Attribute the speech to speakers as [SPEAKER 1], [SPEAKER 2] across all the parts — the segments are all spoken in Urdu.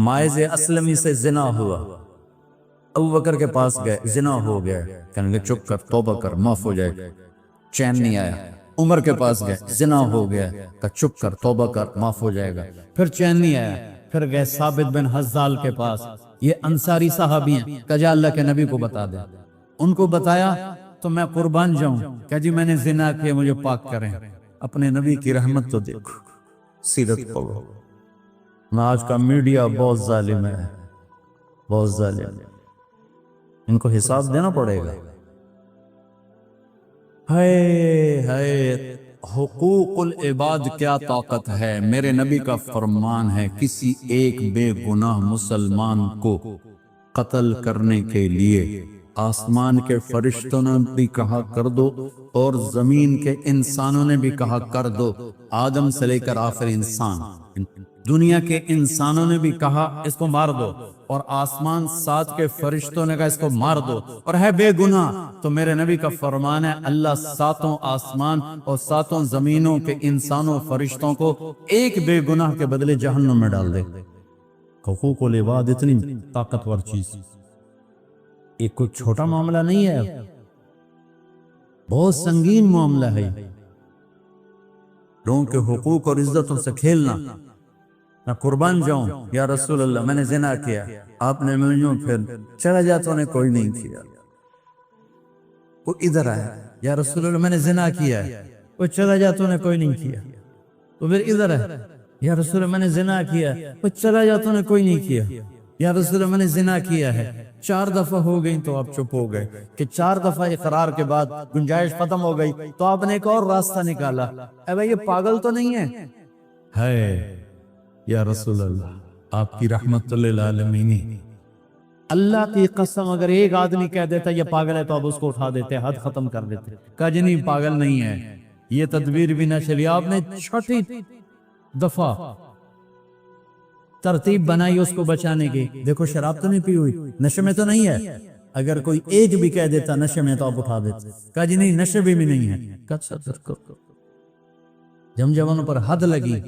[SPEAKER 1] مائز اسلمی سے زنا ہوا، ابو بکر کے پاس گئے، زنا ہو گیا، کہنے لگے چپ کر، توبہ کر، معاف ہو جائے گا، چین نہیں آیا۔ عمر کے پاس گئے، زنا ہو گیا، کہا چپ کر، توبہ کر، معاف ہو جائے گا، پھر چین نہیں آیا۔ پھر گئے ثابت بن حزال کے پاس، یہ انصاری صحابی ہیں، کہا جا اللہ کے نبی کو بتا دے۔ ان کو بتایا تو میں قربان جاؤں، کہ جی میں نے زنا کیا، مجھے پاک کریں۔ اپنے نبی کی رحمت تو دیکھو، سیرت پڑھو۔ آج کا میڈیا بہت ظالم ہے، بہت ظالم، ان کو حساب دینا پڑے گا۔ ہائے ہائے، حقوق العباد کیا طاقت ہے۔ میرے نبی کا فرمان ہے کسی ایک بے گناہ مسلمان کو قتل کرنے کے لیے آسمان کے فرشتوں نے بھی کہا کر دو اور زمین کے انسانوں نے بھی کہا کر دو، آدم سے لے کر آخر انسان، دنیا کے انسانوں نے بھی کہا اس کو مار دو، اور آسمان سات کے فرشتوں نے کہا اس کو مار دو، اور ہے بے گناہ، تو میرے نبی کا فرمان ہے اللہ ساتوں آسمان اور ساتوں زمینوں کے انسانوں فرشتوں کو ایک بے گناہ کے بدلے جہنم میں ڈال دے۔ حقوق العباد اتنی طاقتور چیز، ایک کوئی چھوٹا معاملہ نہیں ہے، بہت سنگین معاملہ ہے۔ لوگوں کے حقوق اور عزتوں سے کھیلنا۔ میں قربان جاؤں، یا رسول اللہ میں نے زنا کیا، آپ نے مجھے پھر چلا جا تو نے کوئی نہیں کیا، وہ ادھر آیا، یا رسول اللہ میں نے زنا کیا ہے، وہ چلا جا تو نے کوئی نہیں کیا، تو پھر ادھر ہے، یا رسول اللہ میں نے زنا کیا ہے، وہ چلا جا تو نے کوئی نہیں کیا، یا رسول اللہ میں نے زنا کیا ہے۔ 4 دفعہ ہو گئی تو آپ چپ ہو گئے، کہ 4 دفعہ اقرار کے بعد گنجائش ختم ہو گئی تو آپ نے ایک اور راستہ نکالا، اے بھائی یہ پاگل تو نہیں ہے یا رسول اللہ آپ کی رحمت للعالمین۔ اللہ کی قسم اگر ایک آدمی کہہ دیتا یہ پاگل ہے تو اب اس کو اٹھا دیتے، حد ختم کر دیتے، کہا جی نہیں پاگل نہیں ہے، یہ تدبیر بھی نہ چلی۔ آپ نے 6 دفعہ ترتیب بنائی اس کو بچانے کی، دیکھو شراب تو نہیں پی ہوئی، نشے میں تو نہیں ہے، اگر کوئی ایک بھی کہہ دیتا نشے میں تو آپ اٹھا دیتے، کہا جی نہیں نشے بھی نہیں ہے۔ جب ان پر حد لگی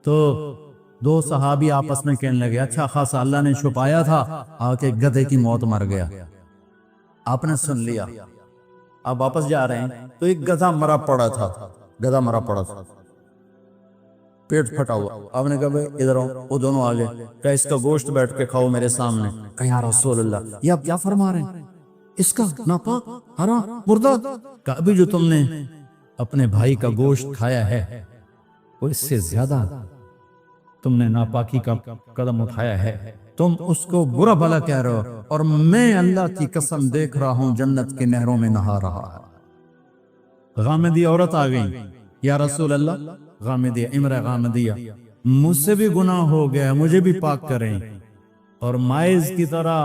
[SPEAKER 1] تو 2 صحابی آپس میں کہنے لگے اچھا خاصا اللہ نے چھپایا تھا، آ کے گدھے کی موت مر گیا۔ آپ نے سن لیا، آپ واپس جا رہے ہیں تو ایک گدھا مرا پڑا تھا، پیٹ پھٹا ہوا۔ آپ نے کہا بھئی ادھر آؤ، وہ دونوں آگے، کہا اس کا گوشت بیٹھ کے کھاؤ میرے سامنے۔ کہا یا رسول اللہ یہ آپ کیا فرما رہے ہیں، اس کا ناپاک حرام مردہ؟ کہا ابھی جو تم نے اپنے بھائی کا گوشت کھایا ہے وہ اس سے زیادہ تم نے ناپاکی کا قدم اٹھایا ہے، تم اس کو برا بھلا کہہ رہے ہو، اور میں اللہ کی قسم دیکھ رہا ہوں جنت کے نہروں میں نہا رہا ہے۔ غامدی عورت آ گئی، یا رسول اللہ غامدیہ، امرہ غامدیہ، مجھ سے بھی گناہ ہو گیا، مجھے بھی پاک کریں، اور مائز کی طرح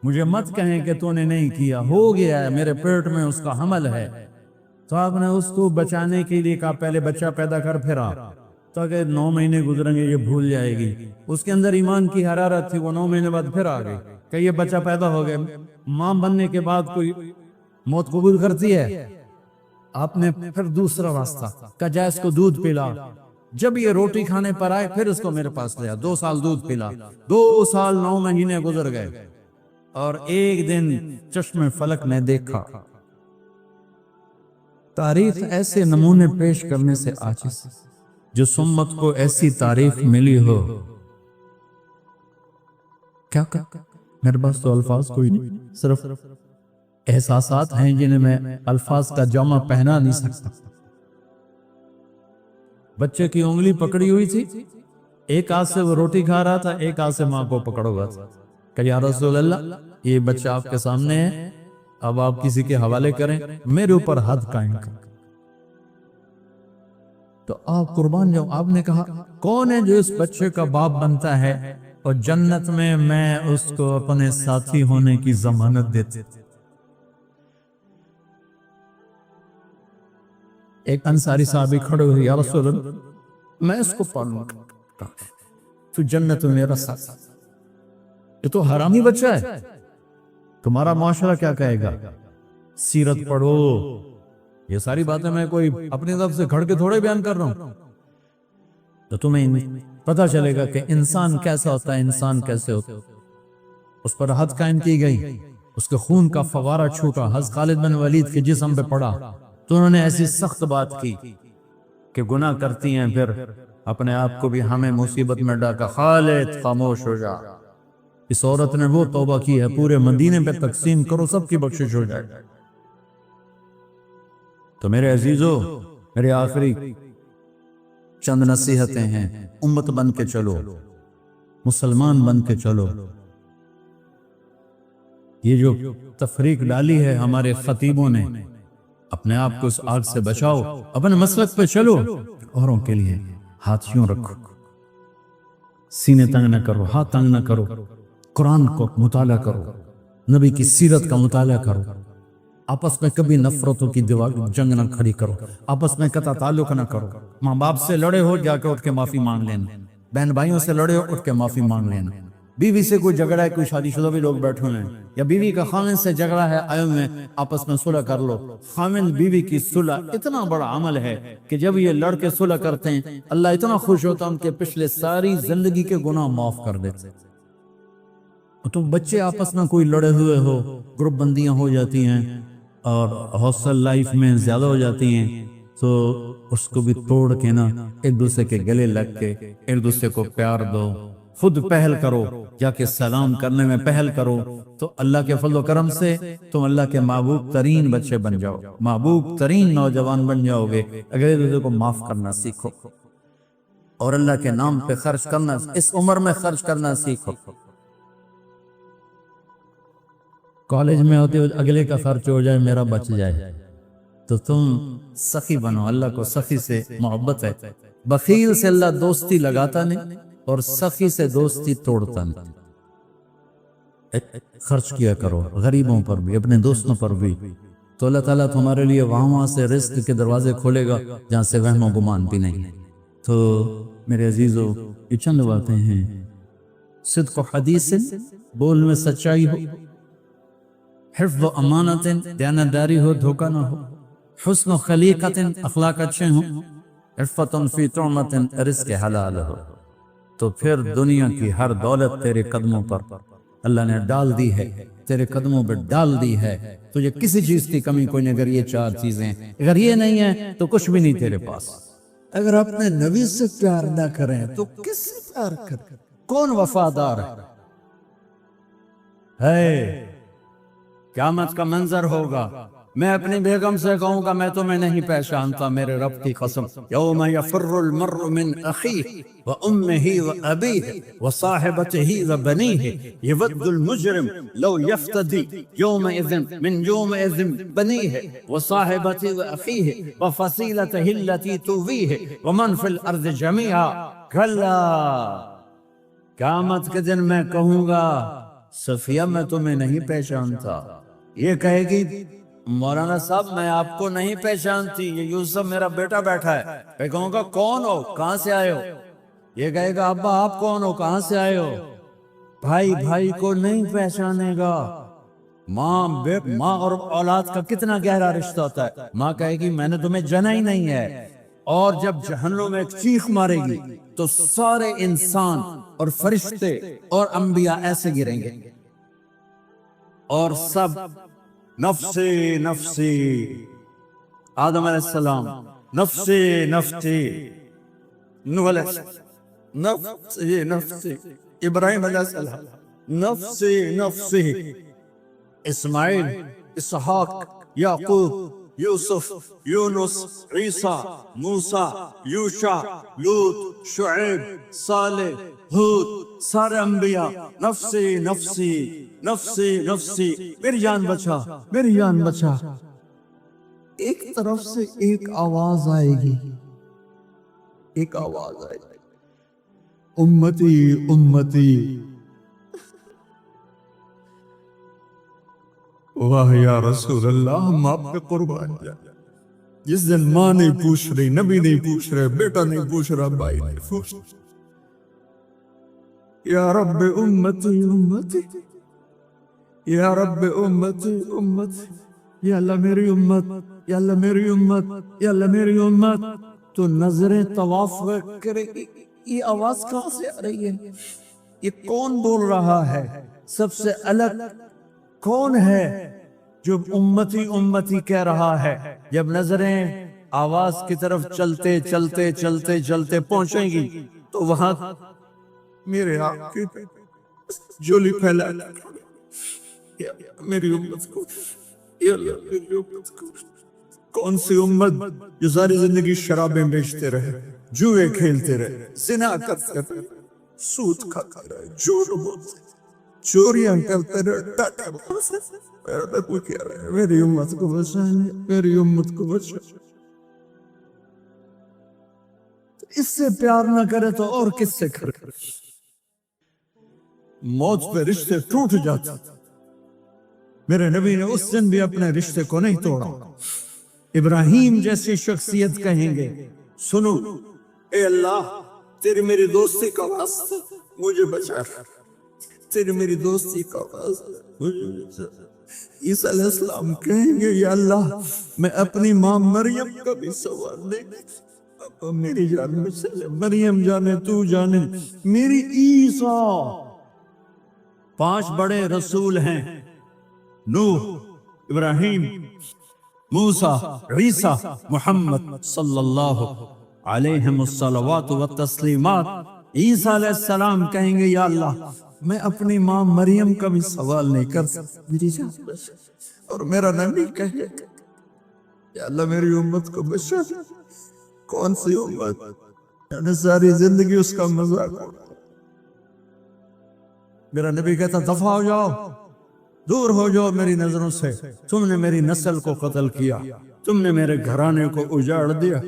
[SPEAKER 1] مجھے مت کہیں کہ تو نے نہیں کیا، ہو گیا ہے، میرے پیٹ میں اس کا حمل ہے۔ تو آپ نے اس کو بچانے کے لیے کہا پہلے بچہ پیدا کر پھر آ، تاکہ 9 مہینے گزریں گے یہ بھول جائے گی۔ اس کے اندر ایمان کی حرارت تھی، وہ 9 مہینے بعد پھر آ گئی کہ یہ بچہ پیدا ہو گیا۔ ماں بننے کے بعد کوئی موت قبول کرتی ہے؟ آپ نے پھر دوسرا راستہ کہا جا اس کو دودھ پلا، جب یہ روٹی کھانے پر آئے پھر اس کو میرے پاس لیا، 2 سال دودھ پلا، 2 سال 9 مہینے گزر گئے، اور ایک دن چشم فلک نے دیکھا۔ تاریخ ایسے نمونے پیش کرنے سے عاجز، جو سمت کو ایسی تاریخ ملی ہو، کیا میرے پاس تو الفاظ کوئی نہیں، صرف احساسات ہیں جنہیں میں الفاظ کا جامع پہنا نہیں سکتا۔ بچے کی انگلی پکڑی ہوئی تھی، ایک ہاتھ سے وہ روٹی کھا رہا تھا، ایک ہاتھ سے ماں کو پکڑا ہوا تھا، کہ یا رسول اللہ یہ بچہ آپ کے سامنے ہے، اب آپ کسی کے حوالے کریں، میرے اوپر حد قائم کریں۔ تو آپ قربان جاؤ، آپ نے کہا کون ہے جو اس بچے کا باپ بنتا ہے اور جنت میں اس کو اپنے ساتھی ہونے کی ضمانت دیتے۔ ایک انصاری صحابی کھڑے ہوئے، یا رسول اللہ میں اس کو پالوں گا، تو جنت میں میرا ساتھ، یہ تو حرامی بچہ ہے، تمہارا معاشرہ کیا کہے گا؟ سیرت پڑھو، یہ ساری باتیں میں کوئی اپنی طرف سے کھڑ کے تھوڑے بیان کر رہا ہوں، تو تمہیں پتہ چلے گا کہ انسان کیسا ہوتا ہے، انسان کیسے ہوتا ہے۔ اس پر حد قائم کی گئی، اس کے خون کا فوارہ چھوٹا، حضرت خالد بن ولید کے جسم پہ پڑا تو انہوں نے ایسی سخت بات کی کہ گناہ کرتی ہیں پھر اپنے آپ کو بھی ہمیں مصیبت میں ڈاکا، خالد خاموش ہو جا۔ اس عورت نے وہ توبہ کی ہے، پورے مدینے پہ تقسیم کرو، سب کی بخشش ہو جائے۔ تو میرے عزیزو، میرے آخری چند نصیحتیں ہیں، امت بن کے چلو، مسلمان بن کے چلو۔ یہ جو تفریق ڈالی ہے ہمارے خطیبوں نے، اپنے آپ کو اس آگ سے بچاؤ، اپنے مسلک پہ چلو، اوروں کے لیے ہاتھ یوں رکھو، سینے تنگ نہ کرو، ہاتھ تنگ نہ کرو، قرآن کو مطالعہ کرو، نبی کی سیرت کا مطالعہ کرو، آپس میں کبھی نفرتوں کی دیوار جنگ نہ کھڑی کرو، آپس میں قطع تعلق نہ کرو۔ ماں باپ سے لڑے ہو، جا کے اٹھ کے معافی مانگ لینا، بہن بھائیوں سے لڑے ہو، اٹھ کے معافی مانگ لینا، بیوی سے کوئی جھگڑا ہے، کوئی شادی شدہ بھی لوگ بیٹھے ہوئے ہیں، یا بیوی کا خاوند سے جھگڑا ہے، آئے ہوئے ہیں، آپس میں صلح کر لو۔ خاوند بیوی کی صلح اتنا بڑا عمل ہے کہ جب یہ لڑ کے صلح کرتے ہیں، اللہ اتنا خوش ہوتا ہے، ان کے پچھلے ساری زندگی کے گناہ معاف کر دیتے۔ تو بچے آپس میں کوئی لڑے ہوئے ہو، گروپ بندیاں ہو جاتی ہیں اور ہاسٹل لائف میں زیادہ ہو جاتی ہیں، تو اس کو بھی توڑ کے نا ایک دوسرے کے گلے لگ کے ایک دوسرے کو پیار دو، خود پہل کرو، جا کے سلام کرنے میں پہل کرو، تو اللہ کے فضل و کرم سے تم اللہ کے محبوب ترین بچے بن جاؤ، محبوب ترین نوجوان بن جاؤ گے اگر ایک دوسرے کو معاف کرنا سیکھو، اور اللہ کے نام پہ خرچ کرنا اس عمر میں خرچ کرنا سیکھو۔ کالج میں ہوتے اگلے کا خرچ ہو جائے میرا بچ جائے، تو تم سخی بنو، اللہ کو سخی سے محبت ہے، بخیل سے اللہ دوستی لگاتا نہیں اور سخی سے دوستی توڑتا نہیں۔ خرچ کیا کرو غریبوں پر بھی، اپنے دوستوں پر بھی، تو اللہ تعالیٰ تمہارے لیے وہاں سے رزق کے دروازے کھولے گا جہاں سے وہم و گمان بھی نہیں۔ تو میرے عزیزو، یہ چند باتیں ہیں، صدق و حدیث، بول میں سچائی ہو، حفظ و امانت، دیانتداری ہو، دھوکہ نہ ہو، حسن و خلیقت، اخلاق اچھے ہوں، عفت فی طعمت، رزق حلال ہو، تو پھر دنیا کی ہر دولت تیرے قدموں پر اللہ نے ڈال دی ہے، تیرے قدموں پر ڈال دی ہے، تجھے کسی چیز کی کمی کوئی نہیں۔ اگر یہ چار چیزیں، اگر یہ نہیں ہے تو کچھ بھی نہیں تیرے پاس۔ اگر اپنے نبی سے پیار نہ کریں تو کس سے پیار کریں؟ کون وفادار ہے؟ قیامت کا منظر ہوگا، میں اپنی بیگم سے کہوں گا میں تمہیں نہیں پہچانتا، میرے رب کی قسم، یوم یفر المرء من اخیہ وامہ وابیہ وصاحبتہ وبنیہ یود المجرم لو یفتدی یومئذ من یومئذ بنیہ وصاحبتہ واخیہ وفصیلتہ التی تؤویہ ومن فی الارض جمیعا کلا، قیامت کے دن میں کہوں گا صفیہ میں تمہیں نہیں پہچانتا، یہ کہے گی مولانا صاحب میں آپ کو نہیں پہچانتی، یہ یوسف میرا بیٹا بیٹھا ہے، میں کہوں گا کون ہو، کہاں سے آئے ہو؟ یہ کہے گا ابا آپ کون ہو، کہاں سے آئے ہو؟ بھائی بھائی کو نہیں پہچانے گا۔ ماں اور اولاد کا کتنا گہرا رشتہ ہوتا ہے، ماں کہے گی میں نے تمہیں جنا ہی نہیں ہے، اور جب جہنم میں ایک چیخ مارے گی تو سارے انسان اور فرشتے اور انبیاء ایسے گریں گے، اور سب نفسی نفسی، آدم علیہ السلام نفسی نفسی، نوح علیہ السلام نفسی نفسی، ابراہیم علیہ السلام نفسی نفسی، اسماعیل، اسحاق، یعقوب، یوسف، یونس، عیسیٰ، موسیٰ، یوشع، لوط، شعیب، صالح، ہود، سارے انبیاء نفسی نفسی نفسی نفسی، میری جان بچا، میری جان بچا۔ ایک طرف سے ایک آواز آئے گی، ایک آواز آئے گی، امتی امتی، واہ یا رسول اللہ، ہم آپ پہ قربان جائیں۔ جس دن ماں نہیں پوچھ رہی، نبی نہیں پوچھ رہے، بیٹا نہیں پوچھ رہا، بھائی نہیں پوچھ رہا، یا رب امتی امتی، یا رب امتی امتی، یا اللہ میری امت، یا اللہ میری امت، یا اللہ میری امت، تو نظریں طواف کرے گی، یہ آواز کہاں سے آ رہی ہے؟ یہ کون بول رہا ہے؟ سب سے الگ کون ہے جو امتی امتی کہہ رہا ہے؟ جب نظریں آواز کی طرف چلتے چلتے چلتے چلتے پہنچیں گی تو وہاں میرے آپ کی جولی پھیلا میری امت کو، یا اللہ میری امت کو، کون سی امت جو ساری زندگی شرابیں بیچتے رہے، جوئے کھیلتے رہے، زنا کرتے رہے، سود کھاتے رہے، جھوٹ بولتے رہے، چوریاں کرتے رہے، ڈاکے بولتے رہے۔ میرا نبی کہہ رہا ہے میری امت کو بچائیں، میری امت کو بچائیں۔ اس سے پیار نہ کرے تو اور کس سے کرے؟ موت پہ رشتے ٹوٹ جاتے، میرے نبی نے اس دن بھی اپنے رشتے کو نہیں توڑا۔ ابراہیم جیسی شخصیت کہیں گے سنو اے اللہ تیری میری دوستی کا واسطہ مجھے بچا، تیری میری دوستی کا واسطہ مجھے بچا۔ عیسیٰ علیہ السلام کہیں گے یا اللہ میں اپنی ماں مریم کا بھی سوال نہیں کرتا، میری جان میں سے مریم جانے تو جانے میری عیسیٰ۔ 5 بڑے رسول ہیں، نوح، ابراہیم، موسیٰ، عیسیٰ، محمد صلی اللہ علیہ الصلوات والتسلیمات۔ عیسیٰ علیہ السلام کہیں گے یا اللہ میں اپنی ماں مریم کا بھی سوال نہیں کر سکتا، میری جان بچا۔ اور میرا نبی کہے یا اللہ میری امت کو بچا۔ کون سی امت؟ یعنی ساری زندگی اس کا مذاق اڑا۔ میرا نبی کہتا دفع ہو جاؤ، دور ہو جاؤ میری نظروں سے، تم نے میری نسل کو قتل کیا، تم نے میرے گھرانے کو اجاڑ دیا۔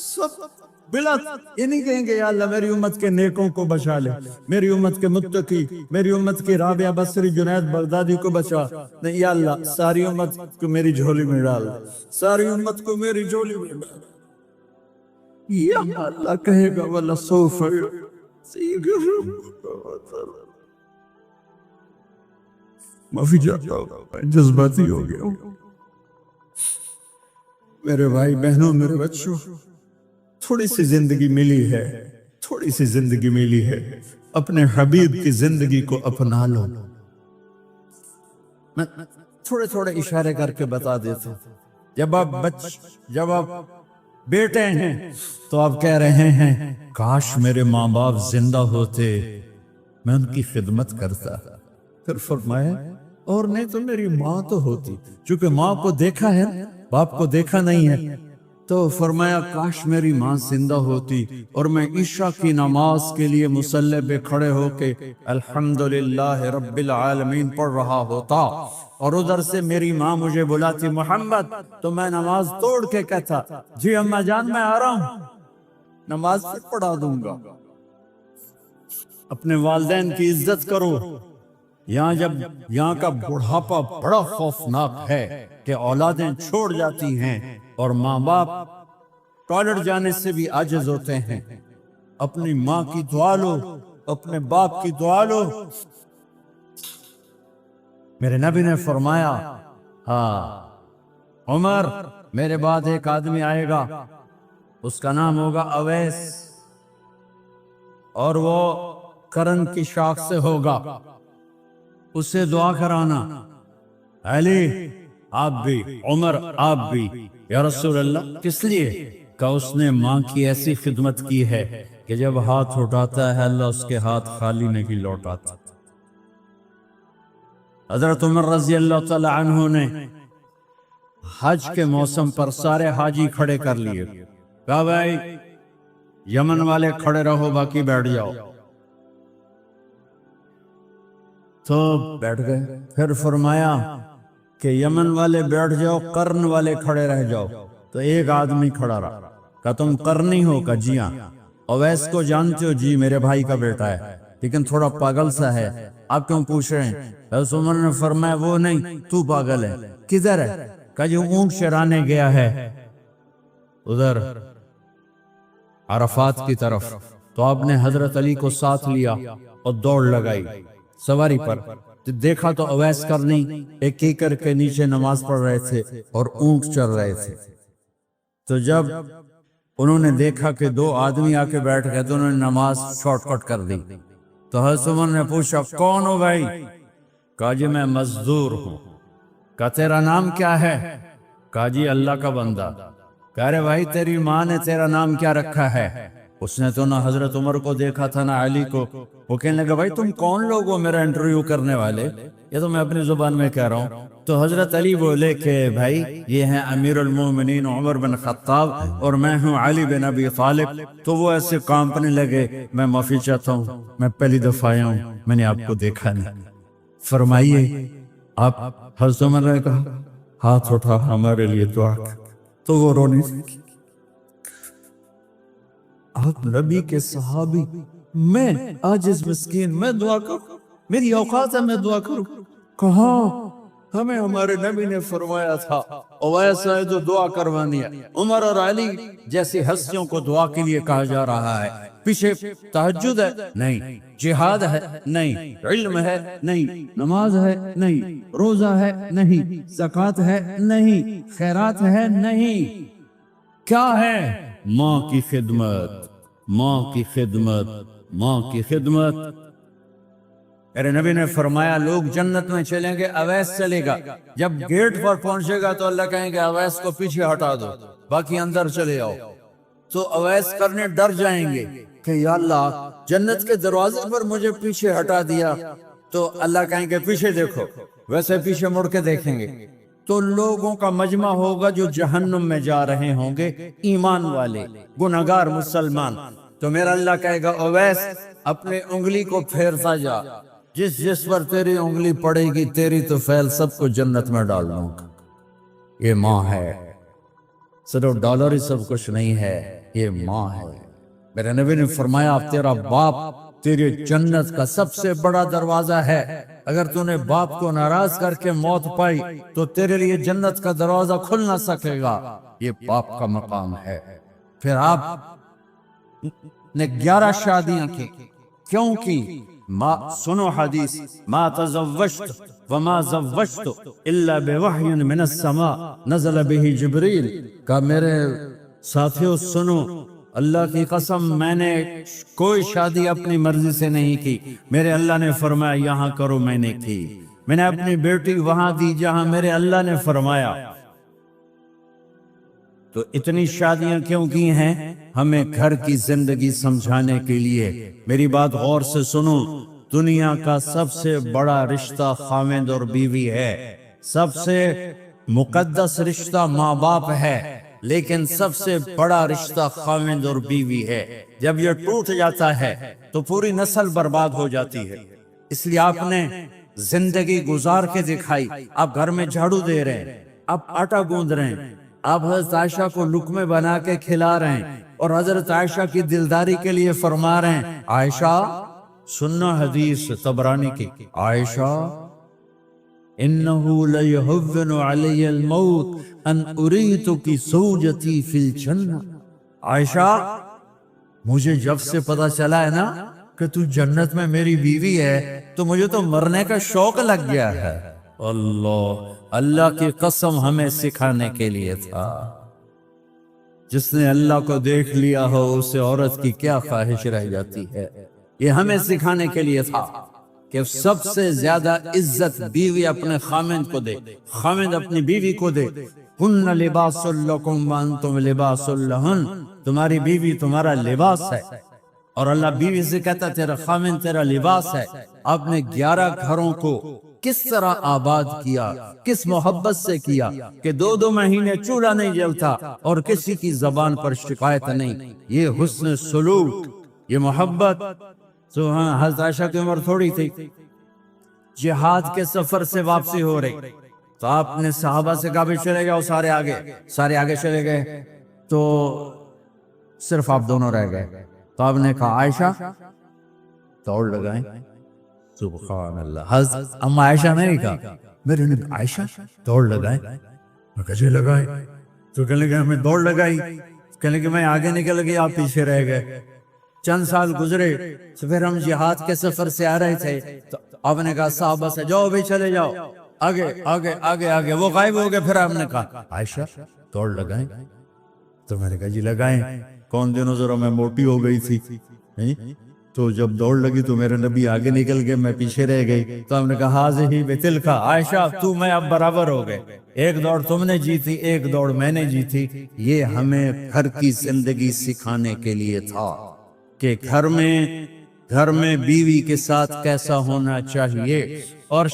[SPEAKER 1] سب بلا یہ نہیں کہیں گے یا اللہ میری امت کے نیکوں کو بچا لے، میری امت کے متقی، میری امت کی رابعہ بصری جنید بغدادی کو بچا، نہیں یا اللہ ساری امت کو میری جھولی میں ڈال، ساری امت کو میری جھولی میں ڈال۔ یا اللہ کہے گا وَلَسَوْفَ معافی چاہتا ہوں، جذباتی ہو گیا ہوں۔ میرے بھائی بہنوں، میرے بچوں، تھوڑی سی زندگی ملی ہے، تھوڑی سی زندگی ملی ہے، اپنے حبیب کی زندگی کو اپنا لو۔ میں تھوڑے تھوڑے اشارے کر کے بتا دیتا ہوں۔ جب آپ بیٹے ہیں تو آپ کہہ رہے ہیں کاش میرے ماں باپ زندہ ہوتے، میں ان کی خدمت کرتا۔ پھر فرمایا اور نہیں تو میری ماں تو ہوتی، چونکہ ماں کو دیکھا ہے باپ کو دیکھا نہیں ہے، تو فرمایا کاش میری ماں زندہ ہوتی اور میں عشاء کی نماز کے لیے مصلی پہ کھڑے ہو کے الحمدللہ رب العالمین پڑھ رہا ہوتا، اور ادھر سے میری ماں مجھے بلاتی محمد، تو میں نماز توڑ کے کہتا جی اماں جان میں آ رہا ہوں، نماز پھر پڑھا دوں گا۔ اپنے والدین کی عزت کرو۔ یہاں کا بڑھاپا بڑا خوفناک ہے کہ اولادیں چھوڑ جاتی ہیں اور ماں باپ ٹوائلٹ جانے سے بھی عاجز ہوتے ہیں۔ اپنی ماں کی دعا لو، اپنے باپ کی دعا لو۔ میرے نبی نے فرمایا عمر میرے بعد ایک آدمی آئے گا، اس کا نام ہوگا اویس، اور وہ کرن کی شاخ سے ہوگا، اس سے دعا کرانا۔ علی آپ بھی، عمر آپ بھی۔ یا رسول اللہ کس لیے؟ کہ اس نے ماں کی ایسی خدمت کی ہے کہ جب ہاتھ اٹھاتا ہے اللہ اس کے ہاتھ خالی نہیں لوٹاتا۔ حضرت عمر رضی اللہ تعالی عنہ نے حج کے موسم پر سارے حاجی کھڑے کر لیے، کہا بھائی یمن والے کھڑے رہو باقی بیٹھ جاؤ، تو بیٹھ گئے۔ پھر فرمایا کہ یمن والے بیٹھ جاؤ، قرن والے کھڑے رہ جاؤ، تو ایک آدمی کھڑا رہا، کہا تم قرنی ہو؟ کہا جی ہاں۔ اویس کو جانتے ہو؟ جی میرے بھائی کا بیٹا ہے لیکن تھوڑا پاگل سا ہے، آپ کیوں پوچھ رہے ہیں؟ حضرت عمر نے فرمایا وہ نہیں تو پاگل ہے۔ کدھر ہے؟ کہا جو اونٹ چرانے گیا ہے ادھر عرفات کی طرف، تو آپ نے حضرت علی کو ساتھ لیا اور دوڑ لگائی سواری پر، دیکھا تو اویس کرنی ایک کیکر کے نیچے نماز پڑھ رہے تھے اور اونٹ چر رہے تھے۔ تو جب انہوں نے دیکھا کہ دو آدمی آ کے بیٹھ گئے تو انہوں نے نماز شارٹ کٹ کر دی. تو حضرت عمر نے پوچھا کون ہو بھائی؟ کہا جی میں مزدور ہوں. کہا تیرا نام کیا ہے؟ کہا جی اللہ کا بندہ. کہہ رہے بھائی تیری ماں نے تیرا نام کیا رکھا ہے؟ اس نے تو نہ حضرت عمر کو دیکھا تھا نہ علی کو. وہ کہنے لگا بھائی تم کون لوگ ہو میرا انٹرویو کرنے والے؟ یہ تو میں اپنی زبان میں کہہ رہا ہوں. تو حضرت علی بولے کہ بھائی یہ ہیں امیر المومنین عمر بن خطاب اور میں ہوں علی بن ابی طالب. تو وہ ایسے کانپنے لگے. میں معافی چاہتا ہوں، میں پہلی دفعہ آیا ہوں، میں نے آپ کو دیکھا نہیں. فرمائیے آپ. حضرت عمر نے کہا ہاتھ اٹھا ہمارے لیے دعا کر. تو وہ رونے لگی. آپ نبی کے صحابی، میں عاجز مسکین، میں دعا کروں؟ میری اوقات ہے میں دعا کروں؟ کہا ہمیں ہمارے نبی نے فرمایا تھا اویس ہے تو دعا کروانی ہے. عمر اور علی جیسی ہستیوں کو دعا کے لیے کہا جا رہا ہے. پیچھے تہجد ہے نہیں، جہاد ہے نہیں، علم ہے نہیں، نماز ہے نہیں، روزہ ہے نہیں، زکوٰۃ ہے نہیں، خیرات ہے نہیں. کیا ہے؟ ماں کی خدمت، ماں کی خدمت، ماں کی خدمت. میرے نبی نے فرمایا لوگ جنت میں چلیں گے، اویس چلے گا. جب گیٹ پر پہنچے گا تو اللہ کہیں گے اویس کو پیچھے ہٹا دو، باقی اندر چلے آؤ. تو اویس کرنے ڈر جائیں گے کہ یا اللہ جنت کے دروازے پر مجھے پیچھے ہٹا دیا. تو اللہ کہیں گے پیچھے دیکھو، ویسے پیچھے مڑ کے دیکھیں گے تو لوگوں کا مجمع ہوگا جو جہنم میں جا رہے ہوں گے، ایمان والے، گنہگار مسلمان. تو میرا اللہ کہے گا اویس اپنے انگلی کو پھیرتا جا، جس جس پر تیری انگلی پڑے گی تیری تو فیل سب کو جنت میں ڈال دوں گا. یہ ماں ہے، صرف ڈالر ہی سب کچھ نہیں ہے، یہ ماں ہے. میرے نبی نے فرمایا تیرا باپ تیری جنت کا سب سے بڑا دروازہ ہے. اگر تو نے باپ کو ناراض کر کے موت پائی تو تیرے لیے جنت کا دروازہ کھل نہ سکے گا. یہ باپ کا مقام ہے. پھر آپ نے 11 شادیاں کی. کیوں کی؟ سنو حدیث، ما تزوجت وما زوجت الا بوحی من السماء نزل به جبریل. کہا میرے ساتھیوں سنو، اللہ کی قسم میں نے کوئی شادی اپنی مرضی سے نہیں کی. میرے اللہ نے فرمایا یہاں کرو، میں نے کی. میں نے اپنی بیٹی وہاں دی جہاں میرے اللہ نے فرمایا. تو اتنی شادیاں کیوں کی ہیں؟ ہمیں گھر کی زندگی سمجھانے کے لیے. میری بات غور سے سنو، دنیا کا سب سے بڑا رشتہ خاوند اور بیوی ہے. سب سے مقدس رشتہ ماں باپ ہے، لیکن سب سے بڑا رشتہ خاوند اور بیوی ہے. جب یہ ٹوٹ جاتا ہے تو پوری نسل برباد ہو جاتی ہے. اس لیے آپ نے زندگی گزار کے دکھائی. آپ گھر میں جھاڑو دے رہے ہیں، آپ آٹا گوندھ رہے ہیں، آپ حضرت عائشہ کو لقمے بنا کے کھلا رہے ہیں، اور حضرت عائشہ کی دلداری کے لیے فرما رہے ہیں عائشہ سننا حدیث طبرانی کی، عائشہ انہو لیہون علی الموت ان اریتکی زوجتی فی الجنہ. عائشہ مجھے جب سے پتا چلا ہے نا کہ تو جنت میں میری بیوی ہے تو مجھے تو مرنے کا شوق لگ گیا ہے. اللہ کی قسم ہمیں سکھانے کے لیے تھا. جس نے اللہ کو دیکھ لیا ہو اسے عورت کی کیا خواہش رہ جاتی ہے. یہ ہمیں سکھانے کے لیے تھا کہ سب سے زیادہ عزت بیوی اپنے خامند کو دے، خامند اپنی بیوی کو دے. ہن لباس لکم وانتم لباس لہن، تمہاری بیوی تمہارا لباس ہے. اور اللہ بیوی سے کہتا تیرا خامند تیرا لباس ہے. آپ نے 11 گھروں کو کس طرح آباد کیا، کس محبت سے کیا کہ 2 مہینے چولہا نہیں جلتا اور کسی کی زبان پر شکایت نہیں. یہ حسن سلوک، یہ محبت. تو ہاں حضرت عائشہ کی عمر تھوڑی تھی، جہاد کے سفر سے واپسی ہو رہی تو آپ نے صحابہ سے کہا بھی چلے جاؤ، سارے آگے چلے گئے تو صرف آپ دونوں رہ گئے. تو آپ نے کہا عائشہ دوڑ لگائیں. سبحان اللہ. حضرت اما عائشہ نے کہا میرے نے عائشہ دوڑ لگائیں. میں کہا جی لگائیں. تو کہنے لگے ہمیں دوڑ لگائی. کہنے لگے میں آگے نکل گئی، آپ پیچھے رہ گئے. چند سال گزرے تو پھر ہم جہاد کے سفر سے آ رہے تھے تو آپ نے کہا صحابہ سے جاؤ بھی چلے جاؤ، آگے آگے آگے آگے. وہ غائب ہو گئے. پھر آپ نے کہا عائشہ دوڑ لگائیں. تو میں نے کہا جی لگائیں. کون دنوں ذرا میں موٹی ہو گئی تھی، تو جب دوڑ لگی تو میرے نبی آگے نکل گئے، میں پیچھے رہ گئی، تو ہم نے کہا حاضی بتلکا، عائشہ تو میں اب برابر ہو گئے، ایک دوڑ تم نے جیتی، ایک دوڑ میں نے جیتی۔ یہ ہمیں گھر کی زندگی سکھانے کے لیے تھا کہ گھر میں بیوی کے ساتھ کیسا ہونا چاہیے، اور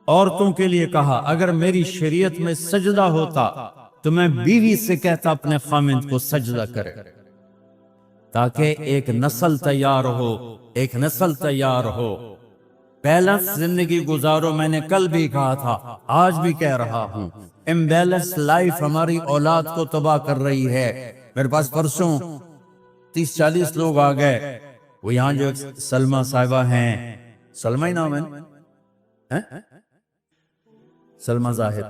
[SPEAKER 1] عورتوں کے لیے کہا اگر میری شریعت میں سجدہ ہوتا تو میں بیوی سے کہتا اپنے خامند کو سجدہ کرے، تاکہ ایک نسل تیار ہو، بیلنس زندگی گزارو۔ میں نے کل بھی کہا تھا، آج بھی کہہ رہا ہوں، امبیلنس لائف ہماری اولاد کو تباہ کر رہی ہے۔ میرے پاس پرسوں 30-40 لوگ آ گئے، وہ یہاں جو سلمہ صاحبہ ہیں، سلمہ ہی نام ہے، سلمہ ظاہر،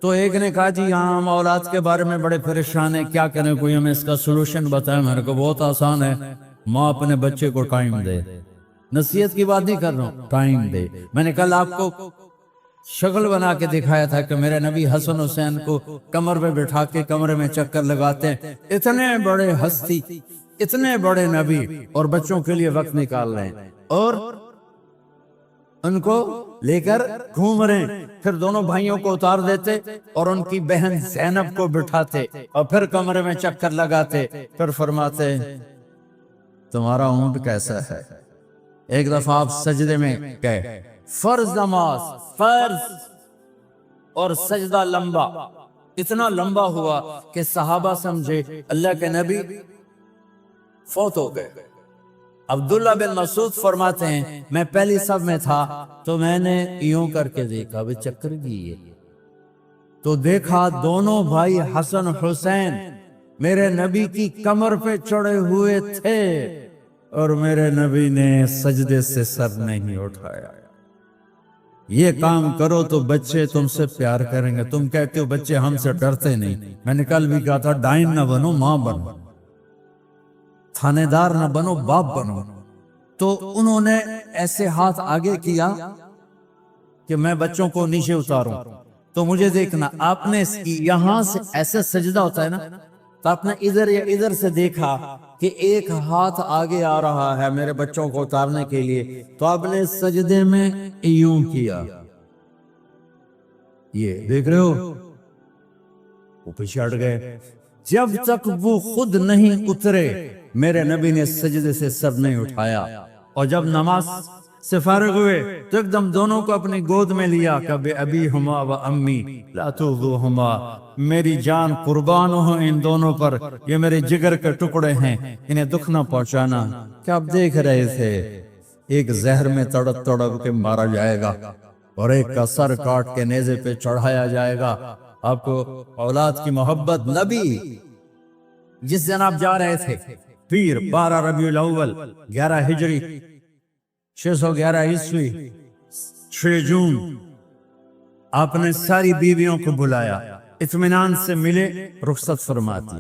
[SPEAKER 1] تو ایک نے کہا جی یہاں ہم اولاد کے بارے میں بڑے پریشان ہیں، کیا کریں، کوئی ہمیں اس کا سلوشن بتائیں۔ میرے کو بہت آسان ہے، ماں اپنے بچے کو ٹائم دے، نصیحت کی بات نہیں کر رہا ہوں، ٹائم دے۔ میں نے کل آپ کو شکل بنا کے دکھایا تھا کہ میرے نبی حسن حسین کو کمر پہ بٹھا کے کمرے میں چکر لگاتے ہیں، اتنے بڑے ہستی، اتنے بڑے نبی، اور بچوں کے لیے وقت نکال رہے ہیں، اور ان کو لے کر گھوم رہے ہیں۔ پھر دونوں بھائیوں کو اتار دیتے اور ان کی بہن زینب کو بٹھاتے اور پھر کمرے میں چکر لگاتے، پھر فرماتے تمہارا اونٹ کیسا ہے۔ ایک دفعہ آپ سجدے میں گئے، فرض نماز، فرض، اور سجدہ لمبا، اتنا لمبا ہوا کہ صحابہ سمجھے اللہ کے نبی فوت ہو گئے۔ عبداللہ بن مسعود فرماتے ہیں میں پہلی صف میں تھا تو میں نے یوں کر کے دیکھا، وہ چکر گئی ہے، تو دیکھا دونوں بھائی حسن حسین میرے نبی کی کمر پہ چڑھے ہوئے تھے، اور میرے نبی نے سجدے سے سر نہیں اٹھایا۔ یہ کام کرو تو بچے تم سے پیار کریں گے۔ تم کہتے ہو بچے ہم سے ڈرتے نہیں، میں نے کل بھی کہا تھا ڈائن نہ بنو، ماں بنو، تھانے دار نہ بنو، باپ بنو۔ تو انہوں نے ایسے ہاتھ آگے کیا کہ میں بچوں کو نیچے اتاروں، تو مجھے دیکھنا، آپ نے یہاں سے ایسے سجدہ ہوتا ہے نا، تو آپ نے ادھر یا ادھر سے دیکھا کہ ایک ہاتھ آگے آ رہا ہے میرے بچوں کو اتارنے کے لیے، تو آپ نے سجدے میں یوں کیا، یہ دیکھ رہے ہو، وہ پیچھے ہٹ گئے۔ جب تک وہ خود نہیں اترے میرے نبی نے سجدے سے سر نہیں اٹھایا، اور جب نماز سے فارغ ہوئے تو ایک دم دونوں کو اپنی گود میں لیا کہ بے ابی ہما و امی لا توذوہما، میری جان قربان ہو ان دونوں پر، یہ میرے جگر کے ٹکڑے ہیں، انہیں دکھ نہ پہنچانا۔ کیا آپ دیکھ رہے تھے ایک زہر میں تڑپ تڑپ کے مارا جائے گا، اور ایک کا سر کاٹ کے نیزے پہ چڑھایا جائے گا۔ آپ کو اولاد کی محبت، نبی جس دن آپ جا رہے تھے پیر 12 ربیع الاول 11 ہجری 611 عیسوی 6 جون، آپ نے ساری بیویوں کو بلایا، اطمینان سے ملے، رخصت فرماتی۔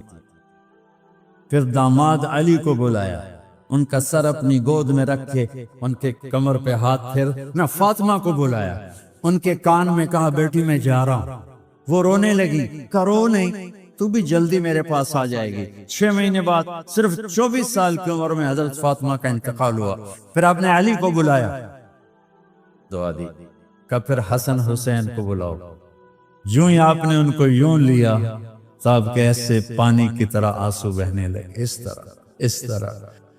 [SPEAKER 1] پھر داماد علی کو بلایا، ان کا سر اپنی گود میں رکھ کے ان کے کمر پہ ہاتھ پھیر نہ، فاطمہ کو بلایا، ان کے کان میں کہا بیٹی میں جا رہا ہوں۔ وہ رونے لگی، کرو نہیں، تو بھی جلدی میرے پاس آ جائے گی۔ 6 مہینے بعد صرف 24 سال کی عمر میں حضرت فاطمہ کا انتقال ہوا۔ پھر آپ نے علی کو بلایا، دعا دی کہ پھر حسن حسین کو بلاؤ۔ جو ہی آپ نے ان کو یوں لیا تو آپ کے ایسے پانی کی طرح آنسو بہنے لگے، اس طرح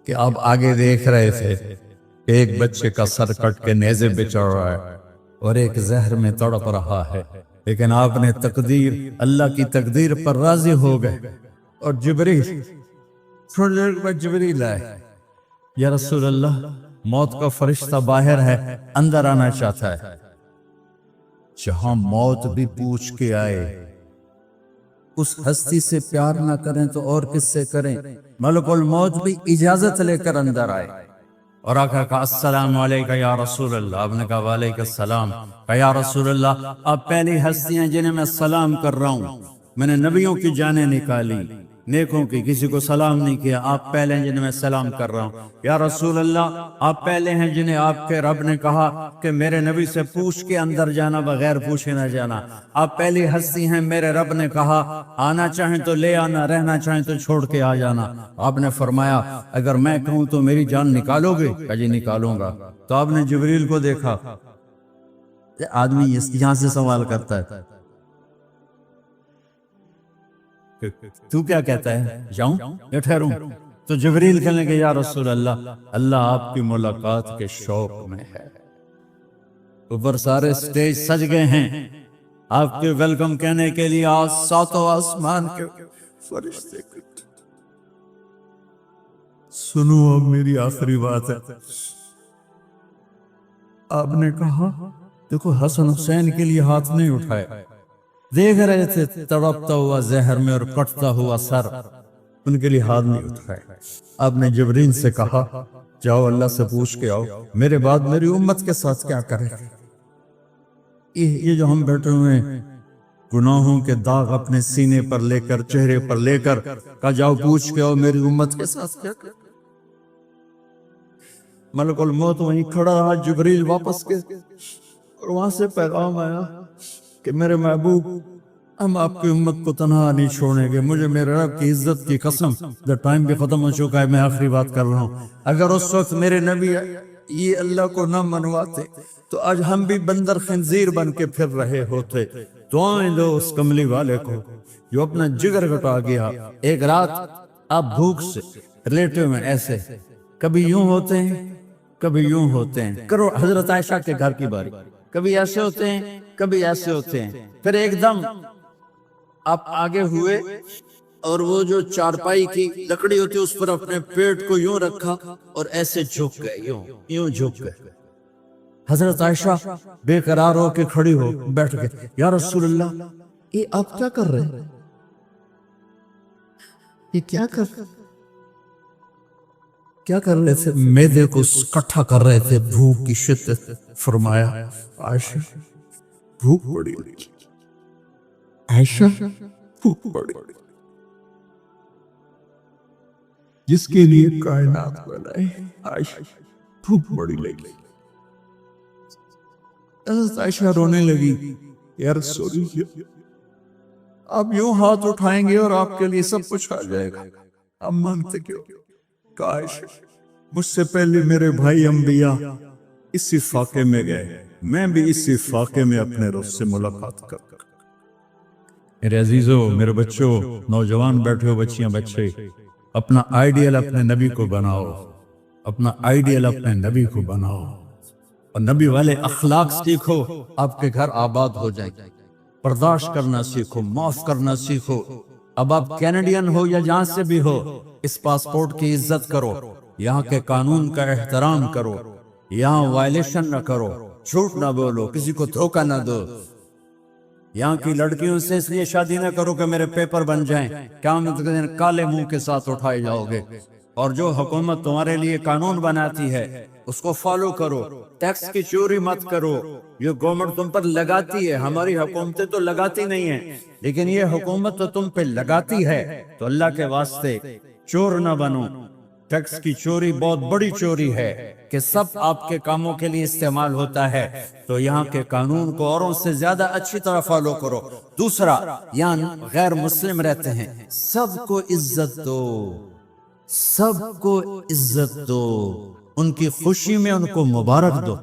[SPEAKER 1] کہ آپ آگے دیکھ رہے تھے کہ ایک بچے کا سر کٹ کے نیزے پہ چڑھ رہا ہے اور ایک زہر میں تڑپ رہا ہے، لیکن آپ نے تقدیر، اللہ کی تقدیر پر راضی ہو گئے، اور جبریل تھوڑی دیر بعد جبریل آئے، یا رسول اللہ موت کا فرشتہ باہر ہے، اندر آنا چاہتا ہے۔ جہاں موت بھی پوچھ کے آئے، اس ہستی سے پیار نہ کریں تو اور کس سے کریں؟ ملک الموت بھی اجازت لے کر اندر آئے، اور آقا کہا السلام علیکہ یا رسول اللہ، آپ نے کہا وعلیکم السلام، کہا یا رسول اللہ آپ پہلی ہستی ہیں جنہیں میں سلام کر رہا ہوں، میں نے نبیوں کی جانیں نکالی، نیکوں کی کسی کو سلام نہیں کیا، آپ پہلے ہیں جنہیں میں سلام کر رہا ہوں۔ یا رسول اللہ، آپ پہلے ہیں جنہیں آپ کے رب نے کہا کہ میرے نبی سے پوچھ کے اندر جانا، بغیر پوچھے نہ جانا۔ آپ پہلی ہستی ہیں، میرے رب نے کہا آنا چاہیں تو لے آنا، رہنا چاہیں تو چھوڑ کے آ جانا۔ آپ نے فرمایا اگر میں کہوں تو میری جان نکالو گے؟ کہا جی نکالوں گا۔ تو آپ نے جبریل کو دیکھا، آدمی یہاں سے سوال کرتا ہے تو کیا کہتا ہے، جاؤں یا ٹھہروں؟ تو جبریل کہنے کہ یا رسول اللہ، اللہ آپ کی ملاقات کے شوق میں ہے۔ اوپر سارے سٹیج سج گئے ہیں آپ کے ویلکم کہنے کے لیے، ساتوں آسمان کے فرشتے۔ سنو اب میری آخری بات ہے۔ آپ نے کہا دیکھو حسن حسین کے لیے ہاتھ نہیں اٹھائے، دیکھ رہے تھے تڑپتا ہوا زہر میں اور کٹتا ہوا سر، ان کے لیے ہاتھ نہیں اٹھائے۔ آپ نے جبرائیل سے کہا جاؤ اللہ سے پوچھ کے آؤ میرے بعد میری امت کے ساتھ کیا کرے۔ یہ جو ہم بیٹھے ہوئے ہیں گناہوں کے داغ اپنے سینے پر لے کر، چہرے پر لے کر، کہا جاؤ پوچھ کے آؤ میری امت کے ساتھ کیا کرے۔ ملک الموت وہیں کھڑا رہا، جبرائیل واپس کے، اور وہاں سے پیغام آیا کہ میرے محبوب ہم آپ کی امت کو تنہا نہیں چھوڑیں گے، مجھے میرے رب کی عزت کی قسم، ٹائم بھی ختم ہو چکا ہے، میں آخری بات کر رہا ہوں، اگر اس وقت میرے نبی یہ اللہ کو نہ منواتے تو آج ہم بھی بندر خنزیر بن کے پھر رہے ہوتے۔ دعائیں دو اس کملی والے کو جو اپنا جگر گٹا گیا۔ ایک رات آپ بھوک سے لیٹے ہوئے ایسے، کبھی یوں ہوتے ہیں کبھی یوں ہوتے ہیں، کرو حضرت عائشہ کے گھر کی باری، کبھی ایسے ہوتے ہیں کبھی ایسے ہوتے ہیں، پھر ایک دم آپ آگے ہوئے اور وہ جو چارپائی کی لکڑی ہوتی اس پر اپنے پیٹ کو یوں رکھا اور ایسے جھک گئے، یوں جھک گئے۔ حضرت عائشہ بے قرار ہو کے کھڑی ہو بیٹھ گئے، یا رسول اللہ یہ آپ کیا کر رہے ہیں، یہ کیا کر رہے تھے؟ میدے کو کٹھا کر رہے تھے، بھوک کی شدت۔ فرمایا عائشہ بھوک بڑی، عائشہ بھوک بڑی، جس کے لیے کائنات بنائے، عائشہ بھوک بڑی لگی۔ حضرت عائشہ رونے لگی، یا رسول اللہ آپ یوں ہاتھ اٹھائیں گے اور آپ کے لیے سب کچھ آ جائے گا، آپ مانگتے کیوں؟ کہا عائشہ مجھ سے پہلے میرے بھائی انبیاء اسی فاقے میں گئے، میں بھی اسی فاقے میں اپنے رب سے ملاقات کر۔ میرے عزیزو، میرے بچوں، نوجوان بیٹھے ہو، بچیاں بچے، اپنا آئیڈیل اپنے نبی کو بناؤ، اپنا آئیڈیل اپنے نبی کو بناؤ، اور نبی والے اخلاق سیکھو، آپ کے گھر آباد ہو جائیں گے۔ برداشت کرنا سیکھو، معاف کرنا سیکھو۔ اب آپ کینیڈین ہو یا جہاں سے بھی ہو، اس پاسپورٹ کی عزت کرو، یہاں کے قانون کا احترام کرو، یہاں وائلیشن نہ کرو، جھوٹ نہ بولو، کسی کو دھوکہ نہ دو۔ یہاں کی لڑکیوں سے اس لیے شادی نہ کرو کہ میرے پیپر بن جائیں، قیامت کے دن کالے منہ کے ساتھ اٹھائے جاؤ گے۔ اور جو حکومت تمہارے لیے قانون بناتی ہے اس کو فالو کرو، ٹیکس کی چوری مت کرو۔ یہ گورنمنٹ تم پر لگاتی ہے، ہماری حکومتیں تو لگاتی نہیں ہیں، لیکن یہ حکومت تو تم پہ لگاتی ہے، تو اللہ کے واسطے چور نہ بنو۔ ٹیکس کی چوری بہت بڑی چوری ہے کہ سب آپ کے کاموں کے لیے استعمال ہوتا ہے، تو یہاں کے قانون کو اوروں سے زیادہ اچھی طرح فالو کرو۔ دوسرا، یہاں غیر مسلم رہتے ہیں، سب کو عزت دو، سب کو عزت دو، ان کی خوشی میں ان کو مبارک دو۔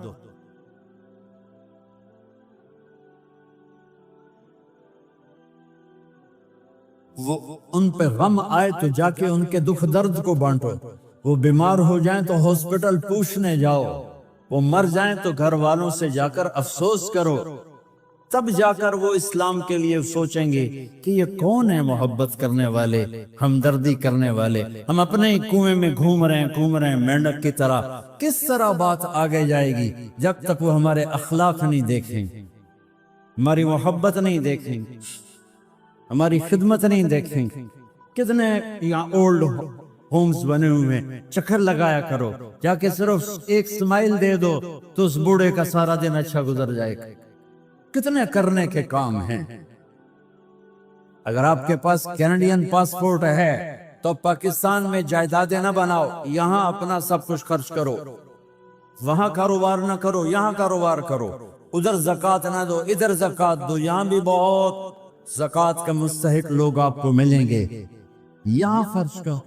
[SPEAKER 1] وہ ان پہ غم آئے تو جا کے ان کے دکھ درد کو بانٹو، وہ بیمار ہو جائیں تو ہاسپٹل پوچھنے جاؤ، وہ مر جائیں تو گھر والوں سے جا کر افسوس کرو، تب جا کر وہ اسلام کے لیے سوچیں گے کہ یہ کون ہے محبت کرنے والے، ہمدردی کرنے والے۔ ہم اپنے ہی کنویں میں گھوم رہے ہیں مینڈک کی طرح، کس طرح بات آگے جائے گی جب تک وہ ہمارے اخلاق نہیں دیکھیں، ہماری محبت نہیں دیکھیں، ہماری خدمت نہیں دیکھیں۔ کتنے یہاں اولڈ ہومز بنے ہوئے ہیں، چکر لگایا کرو، جا کے صرف ایک سمائل دے دو تو اس بوڑھے کا سارا دن اچھا گزر جائے گا۔ کتنے کرنے کے کام ہیں۔ اگر آپ کے پاس کینیڈین پاسپورٹ ہے تو پاکستان میں جائیدادیں نہ بناؤ، یہاں اپنا سب کچھ خرچ کرو، وہاں کاروبار نہ کرو، یہاں کاروبار کرو، ادھر زکوٰۃ نہ دو، ادھر زکوٰۃ دو، یہاں بھی بہت زکوٰۃ کے مستحق لوگ آپ کو ملیں گے، یہاں خرچ کرو۔